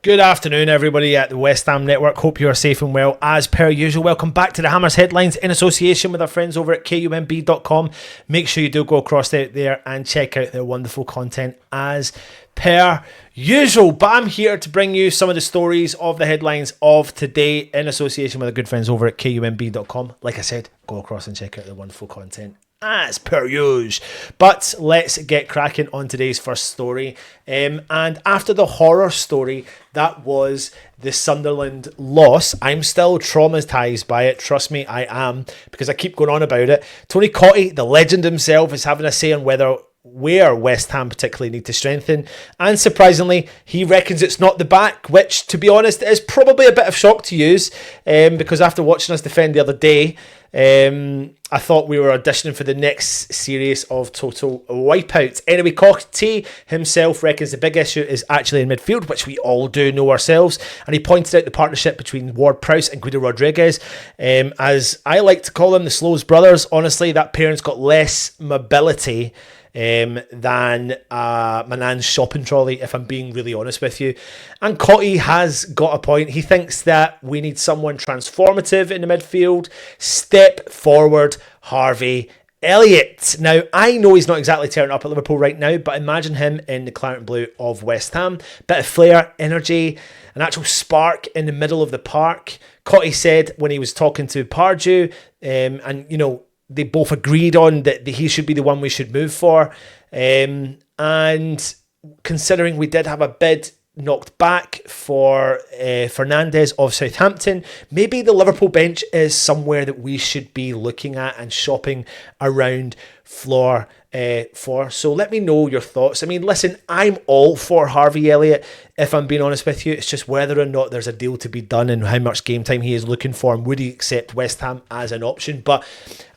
Good afternoon, everybody at the West Ham Network. Hope you are safe and well. As per usual, welcome back to the Hammers Headlines in association with our friends over at 𝗛𝗏.com. Make sure you do go across out there and check out their wonderful content as per usual. But I'm here to bring you some of the stories of the headlines of today in association with our good friends over at 𝗛𝗏.com. Like I said, go across and check out their wonderful content as per usual. But let's get cracking on today's first story. And after the horror story that was the Sunderland loss, I'm still traumatised by it. Trust me, I am, because I keep going on about it. Tony Cottee, the legend himself, is having a say on where West Ham particularly need to strengthen, and surprisingly he reckons it's not the back, which to be honest is probably a bit of shock to use, because after watching us defend the other day, I thought we were auditioning for the next series of total wipeouts. Anyway, Cottee himself reckons the big issue is actually in midfield, which we all do know ourselves, and he pointed out the partnership between Ward-Prowse and Guido Rodriguez. As I like to call them, the Slows brothers. Honestly, that pairing's got less mobility than Manan's shopping trolley, if I'm being really honest with you. And Cottee has got a point. He thinks that we need someone transformative in the midfield. Step forward, Harvey Elliott. Now, I know he's not exactly turning up at Liverpool right now, but imagine him in the claret and blue of West Ham. Bit of flair, energy, an actual spark in the middle of the park. Cottee said when he was talking to Pardew, and you know, they both agreed on that he should be the one we should move for. And considering we did have a bid knocked back for Fernandes of Southampton, maybe the Liverpool bench is somewhere that we should be looking at and shopping around for. So let me know your thoughts. I mean, listen, I'm all for Harvey Elliott, if I'm being honest with you. It's just whether or not there's a deal to be done and how much game time he is looking for, and would he accept West Ham as an option. But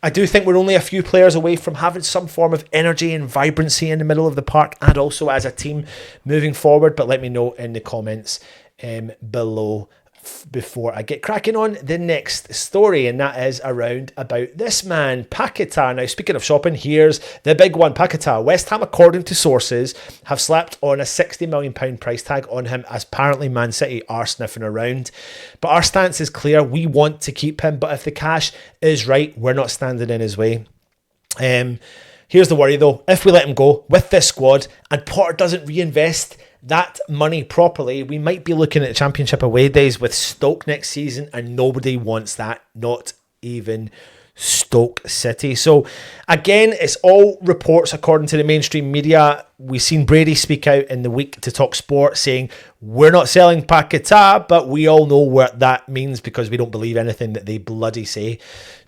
I do think we're only a few players away from having some form of energy and vibrancy in the middle of the park, and also as a team moving forward. But let me know in the comments below before I get cracking on the next story, and that is around about this man, Paqueta. Now, speaking of shopping, here's the big one. Paqueta. West Ham, according to sources, have slapped on a £60 million price tag on him, as apparently Man City are sniffing around. But our stance is clear. We want to keep him, but if the cash is right, we're not standing in his way. Here's the worry though. If we let him go with this squad and Potter doesn't reinvest that money properly, we might be looking at Championship away days with Stoke next season, and nobody wants that, not even Stoke City. So again, it's all reports according to the mainstream media. We've seen Brady speak out in the week to Talk Sport saying we're not selling Paqueta, but we all know what that means because we don't believe anything that they bloody say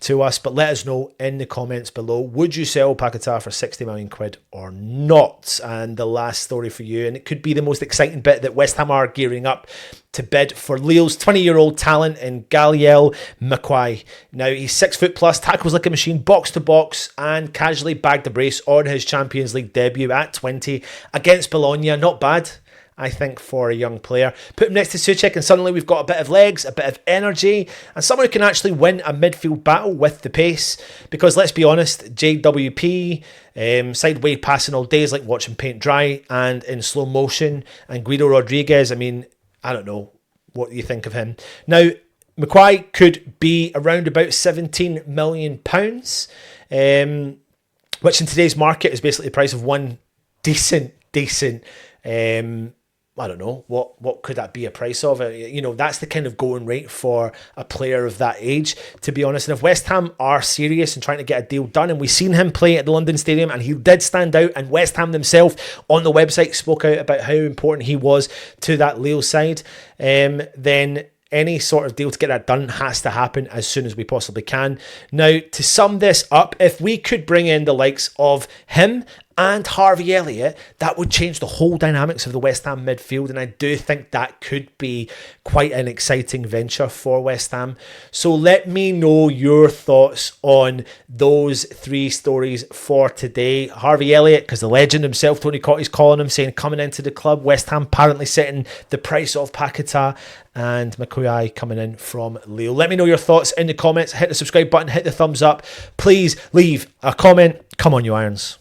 to us. But let us know in the comments below, would you sell Paqueta for 60 million quid or not? And the last story for you, and it could be the most exciting bit, that West Ham are gearing up to bid for Lille's 20-year-old talent in 𝗛𝗏 Now, he's 6 foot plus, tackles like a machine, box to box, and casually bagged a brace on his Champions League debut at 20 against Bologna. Not bad, I think, for a young player. Put him next to Souček and suddenly we've got a bit of legs, a bit of energy, and someone who can actually win a midfield battle with the pace. Because let's be honest, JWP, sideway passing all day is like watching paint dry and in slow motion. And Guido Rodriguez, I mean, I don't know what you think of him. Now, Mukau could be around about £17 million, which in today's market is basically the price of one decent, I don't know, what could that be a price of? You know, that's the kind of going rate for a player of that age, to be honest. And if West Ham are serious and trying to get a deal done, and we've seen him play at the London Stadium, and he did stand out, and West Ham themselves on the website spoke out about how important he was to that Lille side, then any sort of deal to get that done has to happen as soon as we possibly can. Now, to sum this up, if we could bring in the likes of him and Harvey Elliott, that would change the whole dynamics of the West Ham midfield, and I do think that could be quite an exciting venture for West Ham. So let me know your thoughts on those three stories for today. Harvey Elliott, because the legend himself, Tony Cottee's calling him, saying coming into the club. West Ham apparently setting the price of Paqueta, and Mukau coming in from Lille. Let me know your thoughts in the comments. Hit the subscribe button, hit the thumbs up. Please leave a comment. Come on, you Irons.